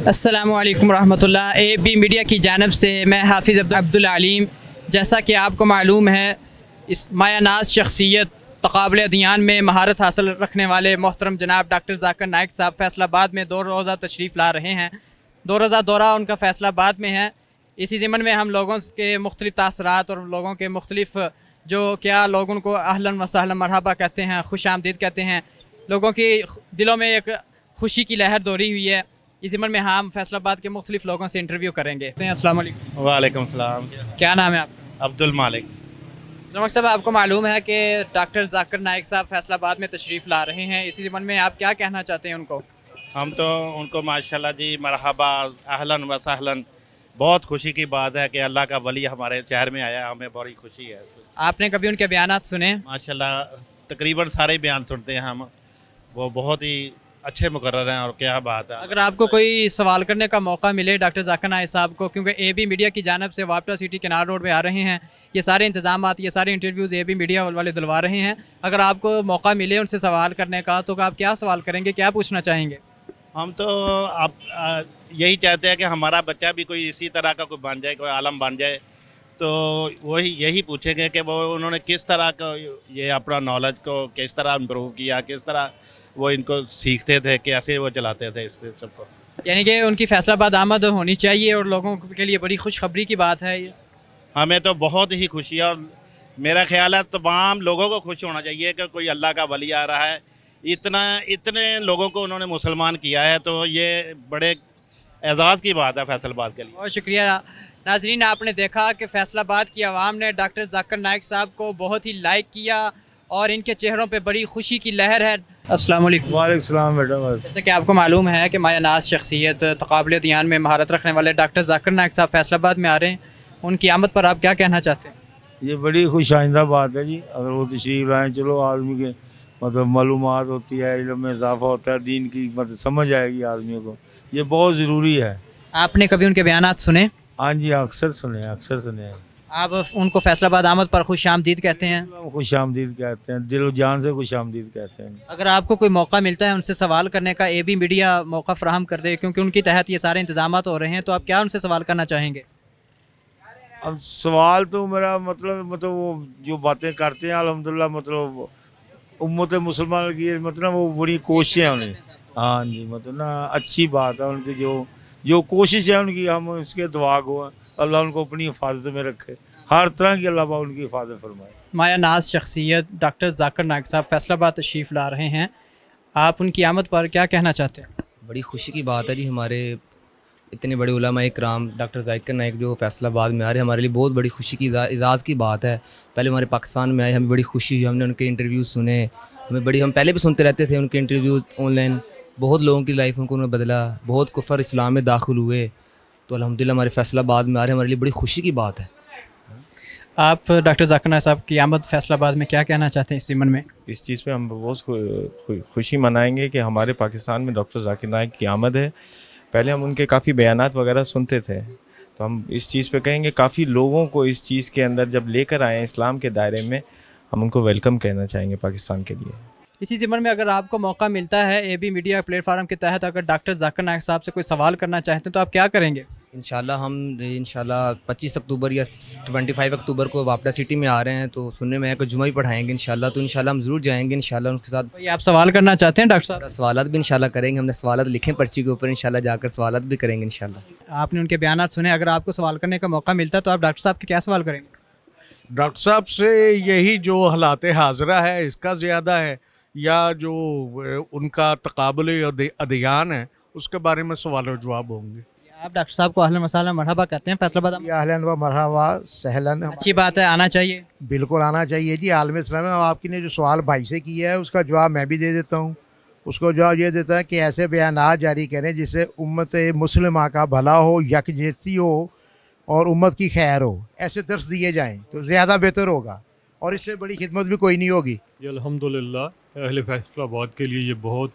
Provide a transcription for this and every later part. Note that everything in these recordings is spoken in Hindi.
अस्सलामु अलैकुम रहमतुल्लाह। AB मीडिया की जानब से मैं हाफिज़ अब्दुल अलीम। जैसा कि आपको मालूम है, इस मायानाज़ शख्सियत तक़ाबुल अदयान में महारत हासिल रखने वाले मोहतरम जनाब डॉक्टर ज़ाकिर नाइक साहब फैसलाबाद में 2 रोज़ा तशरीफ़ ला रहे हैं। 2 रोज़ा दौरा उनका फैसलाबाद में है। इसी ज़िम्मन में हम लोगों के मुख्तलिफ़ तासरात और लोगों के मुख्तलिफ़ जो क्या लोग उनको अहलन व सहलन मरहबा कहते हैं, खुश आमदीद कहते हैं, लोगों की दिलों में एक खुशी की लहर दौड़ी हुई है। इस ज़िम्मन में हम फैसलाबाद के मुख्तलिफ़ लोगों से इंटरव्यू करेंगे। अस्सलाम वालेकुम। वालेकुम सलाम। क्या नाम है आपका? अब्दुल मालिक। नमक साहब, आपको मालूम है कि डॉक्टर ज़ाकिर नाइक साहब फैसलाबाद में तशरीफ़ ला रहे हैं। इसी ज़िम्मन में आप क्या कहना चाहते हैं उनको? हम तो उनको माशाल्लाह जी मरहबा, अहलन व सहलन। बहुत खुशी की बात है कि अल्लाह का वली हमारे शहर में आया, हमें बड़ी खुशी है। आपने कभी उनके बयानात सुने? माशाल्लाह तकरीबन सारे बयान सुनते हैं हम। वो बहुत ही अच्छे मुकर्रर हैं और क्या बात है। अगर आपको कोई सवाल करने का मौका मिले डॉक्टर ज़ाकिर नाइक साहब को, क्योंकि AB मीडिया की जानब से वापटा सिटी केनार रोड पे आ रहे हैं, ये सारे इंतजाम, ये सारे इंटरव्यूज़ AB मीडिया वाले दिलवा रहे हैं, अगर आपको मौका मिले उनसे सवाल करने का तो आप क्या सवाल करेंगे, क्या पूछना चाहेंगे? हम तो आप यही चाहते हैं कि हमारा बच्चा भी कोई इसी तरह का कोई बन जाए, कोई आलम बन जाए। तो वही यही पूछेंगे कि वो उन्होंने किस तरह का ये अपना नॉलेज को किस तरह इम्प्रूव किया, किस तरह वो इनको सीखते थे, कैसे वो चलाते थे इस सबको। यानी कि उनकी फैसलाबाद आमद होनी चाहिए और लोगों के लिए बड़ी खुशखबरी की बात है ये। हमें तो बहुत ही खुशी है और मेरा ख्याल है तमाम लोगों को खुश होना चाहिए कि कोई अल्लाह का वली आ रहा है। इतने लोगों को उन्होंने मुसलमान किया है, तो ये बड़े एजाज़ की बात है फैसलाबाद के लिए। बहुत शुक्रिया। नाजरीन, आपने देखा कि फैसलाबाद की आवाम ने डॉक्टर ज़ाकिर नाइक साहब को बहुत ही लाइक किया और इनके चेहरों पे बड़ी खुशी की लहर है। अस्सलाम वालेकुम। वालेकुम सलाम बेटा। जैसे कि आपको मालूम है कि मायानाज़ शख्सियत तक़ाबुल अदयान में महारत रखने वाले डॉक्टर ज़ाकिर नाइक साहब फैसलाबाद में आ रहे हैं, उनकी आमद पर आप क्या कहना चाहते हैं? ये बड़ी खुश आइंदा बात है जी, अगर वो तशरीफ लाएँ। चलो आदमी के मतलब मालूमात होती है, इल्म में इजाफा होता है, दीन की मतलब समझ आएगी आदमियों को, ये बहुत ज़रूरी है। आपने कभी उनके बयानात सुने? हाँ जी, अक्सर सुने हैं। आप उनको फैसलाबाद आमद पर खुश आमदीद कहते हैं? खुश आमदीद कहते हैं, दिल जान से खुश आमदीद कहते हैं। अगर आपको कोई मौका मिलता है उनसे सवाल करने का, AB मीडिया मौका फ़राहम कर दे, क्योंकि उनके तहत ये सारे इंतजामात हो रहे हैं, तो आप क्या उनसे सवाल करना चाहेंगे? अब सवाल तो मेरा मतलब वो जो बातें करते हैं अल्हम्दुलिल्लाह, मतलब उम्मत मुसलमान की मतलब वो बड़ी कोशिशें हैं उन्हें। हाँ जी, मतलब ना अच्छी बात है उनकी जो कोशिश है उनकी, हम उसके दुआ को अल्लाह उनको अपनी हिफाजत में रखे, हर तरह की अल्लाह उनकी हिफाजत फरमाए। मायानाज़ शख्सियत डॉक्टर ज़ाकिर नाइक साहब फैसलाबाद तशरीफ़ ला रहे हैं, आप उनकी आमद पर क्या कहना चाहते हैं? बड़ी खुशी की बात है जी, हमारे इतने बड़े उलमा इकराम डॉक्टर ज़ाकिर नाइक जो फैसलाबाद में आ रहे हैं, हमारे लिए बहुत बड़ी खुशी की एजाज़ की बात है। पहले हमारे पाकिस्तान में आए, हमें बड़ी खुशी हुई, हमने उनके इंटरव्यूज़ सुने, हम पहले भी सुनते रहते थे उनके इंटरव्यूज़ ऑनलाइन। बहुत लोगों की लाइफ उन्होंने बदला, बहुत कुफर इस्लाम में दाखिल हुए, तो अल्हम्दुलिल्लाह हमारे फैसलाबाद में आ रहे हैं, हमारे लिए बड़ी खुशी की बात है। आप डॉक्टर ज़ाकिर नाइक साहब की आमद फैसलाबाद में क्या कहना चाहते हैं इस ज़िम्मन में? इस चीज़ पे हम बहुत खुशी मनाएंगे कि हमारे पाकिस्तान में डॉक्टर ज़ाकिर नाइक की आमद है। पहले हम उनके काफ़ी बयानात वगैरह सुनते थे, तो हम इस चीज़ पे कहेंगे काफ़ी लोगों को इस चीज़ के अंदर जब लेकर आए हैं इस्लाम के दायरे में, हम उनको वेलकम कहना चाहेंगे पाकिस्तान के लिए। इसी ज़िम्मन में अगर आपको मौका मिलता है AB मीडिया प्लेटफार्म के तहत, अगर डॉक्टर ज़ाकिर नाइक साहब से कोई सवाल करना चाहते हैं तो आप क्या करेंगे? इंशाल्लाह 25 अक्टूबर या 25 अक्टूबर को वापडा सिटी में आ रहे हैं, तो सुनने में है कि जुमा भी पढ़ाएंगे इंशाल्लाह, तो इंशाल्लाह हम ज़रूर जाएंगे इंशाल्लाह उनके साथ। तो आप सवाल करना चाहते हैं डॉक्टर साहब? सवालात भी इंशाल्लाह करेंगे, हमने सवालात लिखे पर्ची के ऊपर, इंशाल्लाह जाकर सवालात भी करेंगे इंशाल्लाह। आपने उनके बयानात सुने, अगर आपको सवाल करने का मौका मिलता तो आप डॉक्टर साहब के क्या सवाल करेंगे? डॉक्टर साहब से यही जो हालात हाज़िरा है इसका ज़्यादा है, या जो उनका तक़ाबुल अदयान है उसके बारे में सवाल और जवाब होंगे। आप डॉक्टर साहब को अहलन वसहलन मरहबा कहते हैं फैसलाबाद? अहलन व मरहबा सहलन। अच्छी बात है, आना चाहिए। बिल्कुल आना चाहिए जी। आलम इस्लाम में आपकी ने जो सवाल भाई से किया है उसका जवाब मैं भी दे देता हूँ। उसको जवाब ये देता है कि ऐसे बयानात जारी करें जिससे उम्मत मुस्लिमा का भला हो, यकजहती हो और उम्मत की खैर हो, ऐसे दर्स दिए जाएँ तो ज़्यादा बेहतर होगा और इससे बड़ी खिदमत भी कोई नहीं होगी। अल्हम्दुलिल्लाह अहले फैसलाबाद के लिए ये बहुत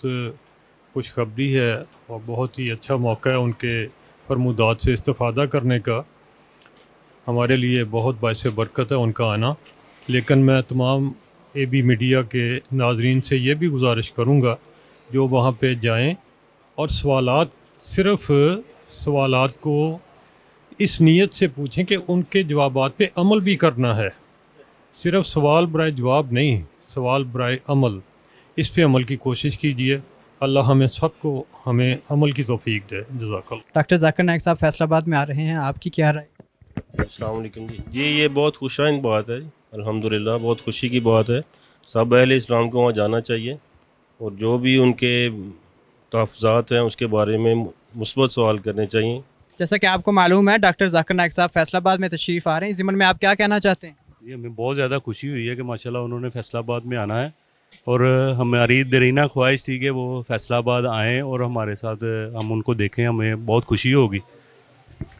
खुशखबरी है और बहुत ही अच्छा मौका है उनके फरमुदात से इस्तिफ़ादा करने का। हमारे लिए बहुत बाइस बरकत है उनका आना। लेकिन मैं तमाम AB मीडिया के नाजरीन से ये भी गुजारिश करूँगा जो वहाँ पे जाएँ और सवालात सिर्फ सवालात को इस नीयत से पूछें कि उनके जवाबात पे अमल भी करना है। सिर्फ सवाल बराए जवाब नहीं, सवाल बराए अमल, इस पे अमल की कोशिश कीजिए। अल्लाह हमें सबको हमें अमल की तौफीक दे। जज़ाकल्लाह। डॉक्टर जाकिर नाइक साहब फैसलाबाद में आ रहे हैं, आपकी क्या राय? अस्सलाम वालेकुम जी। ये बहुत खुशाइन बात है, अल्हम्दुलिल्लाह बहुत खुशी की बात है। सब अहले इस्लाम को वहाँ जाना चाहिए और जो भी उनके तहफ़्फ़ुज़ात हैं उसके बारे में मुस्बत सवाल करने चाहिए। जैसा कि आपको मालूम है डॉक्टर जाकिर नाइक साहब फैसलाबाद में तशरीफ़ आ रहे हैं, इस ज़िम्मन में आप क्या कहना चाहते हैं? ये हमें बहुत ज़्यादा खुशी हुई है कि माशाल्लाह उन्होंने फैसलाबाद में आना है और हमारी दरीना ख्वाहिश थी कि वो फैसलाबाद आएँ और हमारे साथ हम उनको देखें, हमें बहुत खुशी होगी।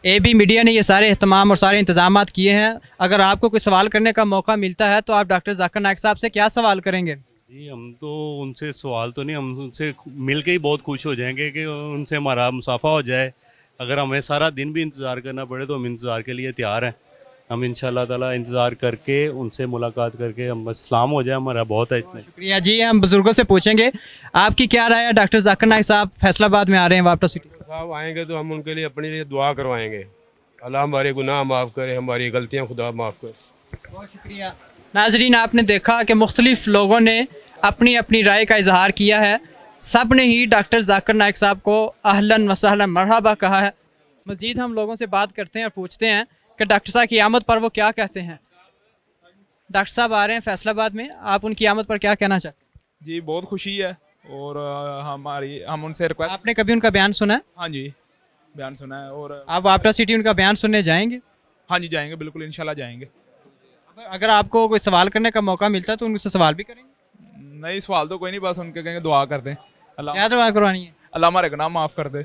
AB मीडिया ने ये सारे अहतमाम और सारे इंतजाम किए हैं। अगर आपको कोई सवाल करने का मौका मिलता है तो आप डॉक्टर जाकिर नाइक साहब से क्या सवाल करेंगे? जी हम तो उनसे सवाल तो नहीं, हम उनसे मिल के ही बहुत खुश हो जाएंगे कि उनसे हमारा मुसाफा हो जाए। अगर हमें सारा दिन भी इंतज़ार करना पड़े तो हम इंतज़ार के लिए तैयार हैं। हम इंशाल्लाह ताला इंतज़ार करके उनसे मुलाकात करके हम बस सलाम हो जाए, हमारा बहुत है इतना। शुक्रिया जी। हम बुज़ुर्गों से पूछेंगे आपकी क्या राय है? डॉक्टर जाकिर नाइक साहब फैसलाबाद में आ रहे हैं वापस सिटी। साहब आएंगे तो हम उनके लिए अपने लिए दुआ करवाएंगे, अल्लाह हमारे गुनाह माफ़ करे, हमारी गलतियाँ खुदा माफ़ करे। बहुत शुक्रिया। नाजरीन, आपने देखा कि मुख्तलिफ़ लोगों ने अपनी अपनी राय का इजहार किया है। सब ने ही डॉक्टर जाकिर नाइक साहब को अहलन व सहलन मरहबा कहा है। मज़ीद हम लोगों से बात करते हैं और पूछते हैं कि डॉक्टर साहब की आमद पर वो क्या कहते हैं। डॉक्टर साहब आ रहे हैं फैसलाबाद में, आप उनकी आमद पर क्या कहना चाहते हैं? जी बहुत खुशी है और हम उनसे रिक्वेस्ट। आपने कभी उनका बयान सुना है? हाँ जी बयान सुना है। और आप वापटा सिटी उनका बयान सुनने जाएंगे? हाँ जी जाएंगे, बिल्कुल इंशाल्लाह जाएंगे। अगर आपको कोई सवाल करने का मौका मिलता है तो उनसे सवाल भी करेंगे? नहीं सवाल तो कोई नहीं, बस उनके कहेंगे दुआ कर दें, अल्लाह क्या दुआ करवानी है? अल्लाह हमारे गुनाह माफ़ कर दे।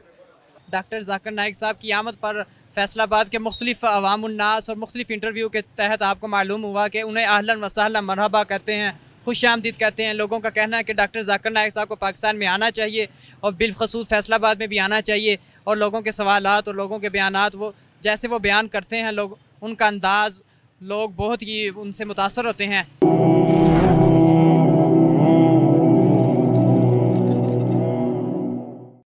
डॉक्टर जाकिर नाइक साहब की आमद पर फैसलाबाद के मुख्तलिफ अवामुन्नास और मुख्तलिफ इंटरव्यू के तहत आपको मालूम हुआ कि उन्हें अहलन व सहलन मरहबा कहते हैं, खुश आमदीद कहते हैं। लोगों का कहना है कि डॉक्टर जाकिर नाइक साहब को पाकिस्तान में आना चाहिए और बिलखसूस फैसलाबाद में भी आना चाहिए और लोगों के सवालात और लोगों के बयानात वो जैसे वो बयान करते हैं, लोग उनका अंदाज़ लोग बहुत ही उनसे मुतासर होते हैं।